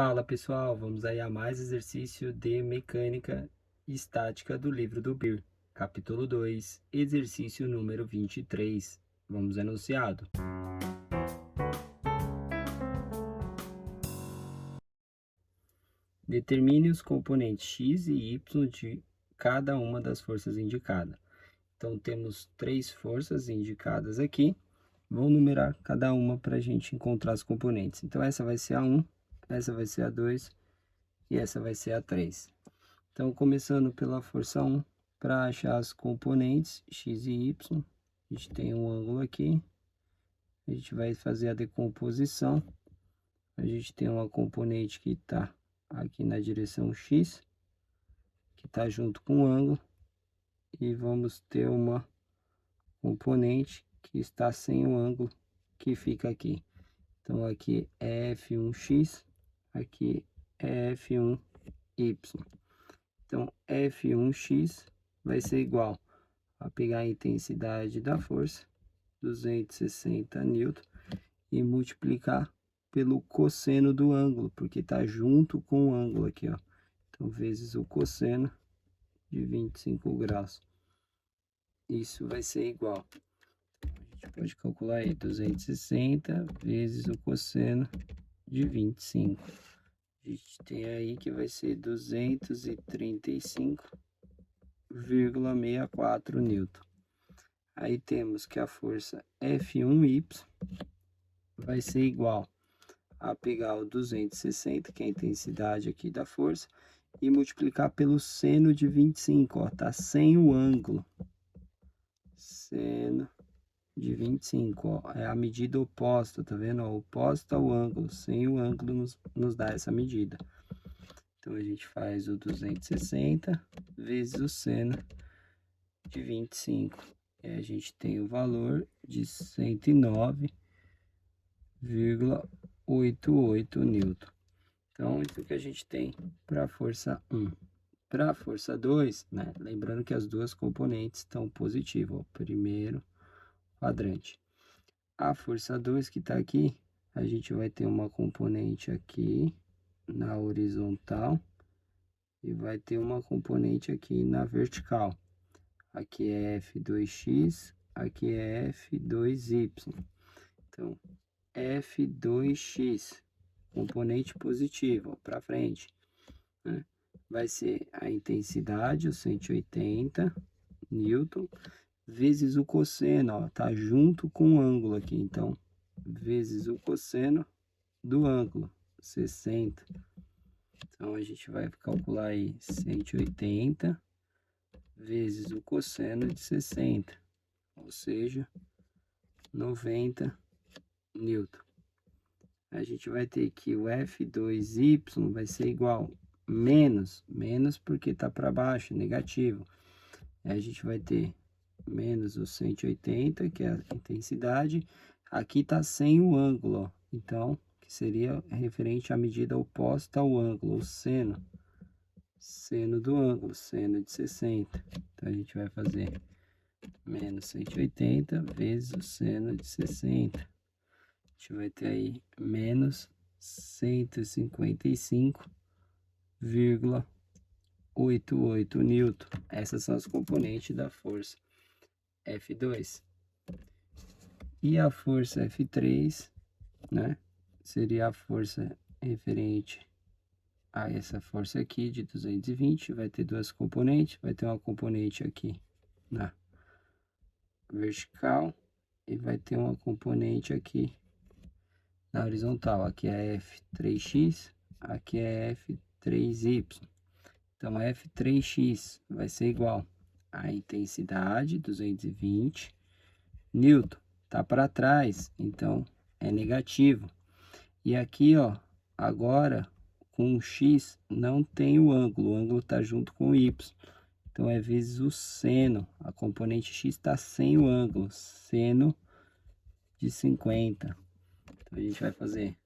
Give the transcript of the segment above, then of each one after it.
Fala pessoal, vamos aí a mais exercício de mecânica estática do livro do BIR, capítulo 2, exercício número 23. Vamos enunciado. Determine os componentes x e y de cada uma das forças indicadas. Então temos três forças indicadas aqui. Vou numerar cada uma para a gente encontrar os componentes. Então essa vai ser a 1, essa vai ser a 2 e essa vai ser a 3. Então, começando pela força 1, para achar as componentes x e y, a gente tem um ângulo aqui, a gente vai fazer a decomposição, a gente tem uma componente que está aqui na direção x, que está junto com o ângulo, e vamos ter uma componente que está sem o ângulo, que fica aqui. Então, aqui é F1x, aqui é F1y. Então, F1x vai ser igual a pegar a intensidade da força, 260 N, e multiplicar pelo cosseno do ângulo, porque está junto com o ângulo aqui, ó. Então, vezes o cosseno de 25 graus. Isso vai ser igual. A gente pode calcular aí 260 vezes o cosseno de 25. A gente tem aí que vai ser 235,64 newton. Aí temos que a força F1y vai ser igual a pegar o 260, que é a intensidade aqui da força, e multiplicar pelo seno de 25, ó, tá sem o ângulo. Seno de 25, ó, é a medida oposta, tá vendo? Ó, oposta ao ângulo, sem o ângulo nos dá essa medida. Então, a gente faz o 260 vezes o seno de 25. E a gente tem o valor de 109,88 newton. Então, isso que a gente tem para a força 1. Para a força 2, né? Lembrando que as duas componentes estão positivas, o primeiro quadrante. A força 2 que está aqui, a gente vai ter uma componente aqui na horizontal e vai ter uma componente aqui na vertical. Aqui é F2x, aqui é F2y. Então, F2x, componente positivo, para frente, né? Vai ser a intensidade, o 180 newton, vezes o cosseno, ó, tá junto com o ângulo aqui, então, vezes o cosseno do ângulo, 60. Então, a gente vai calcular aí 180 vezes o cosseno de 60, ou seja, 90 newton. A gente vai ter que o F2y vai ser igual menos porque tá para baixo, negativo. Aí a gente vai ter menos o 180, que é a intensidade. Aqui tá sem o ângulo, ó. Então, que seria referente à medida oposta ao ângulo, o seno. Seno do ângulo, seno de 60. Então, a gente vai fazer menos 180 vezes o seno de 60. A gente vai ter aí menos 155,88 newton. Essas são as componentes da força F2. E a força F3, né? Seria a força referente a essa força aqui de 220. Vai ter duas componentes. Vai ter uma componente aqui na vertical e vai ter uma componente aqui na horizontal. Aqui é F3x, aqui é F3y. Então, F3x vai ser igual a intensidade, 220 newton. Tá para trás, então é negativo. E aqui, ó, agora com o x não tem o ângulo tá junto com o y. Então, é vezes o seno. A componente x está sem o ângulo, seno de 50. Então, a gente vai fazer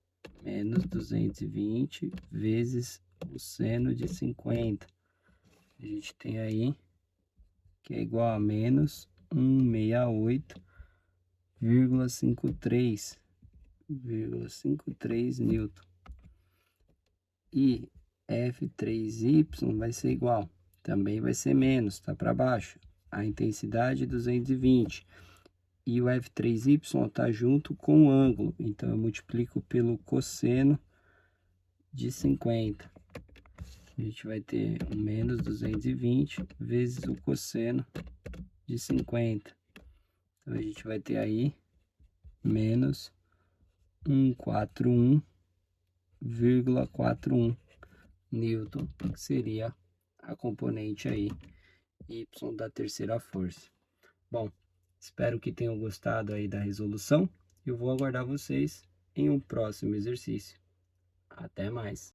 menos 220 vezes o seno de 50. A gente tem aí que é igual a menos 168,53 newton. E F3Y vai ser igual, também vai ser menos, tá para baixo. A intensidade 220. E o F3Y está junto com o ângulo, então eu multiplico pelo cosseno de 50. A gente vai ter o menos 220 vezes o cosseno de 50. Então a gente vai ter aí menos 141,41 Newton, que seria a componente aí Y da terceira força. Bom, espero que tenham gostado aí da resolução. Eu vou aguardar vocês em um próximo exercício. Até mais!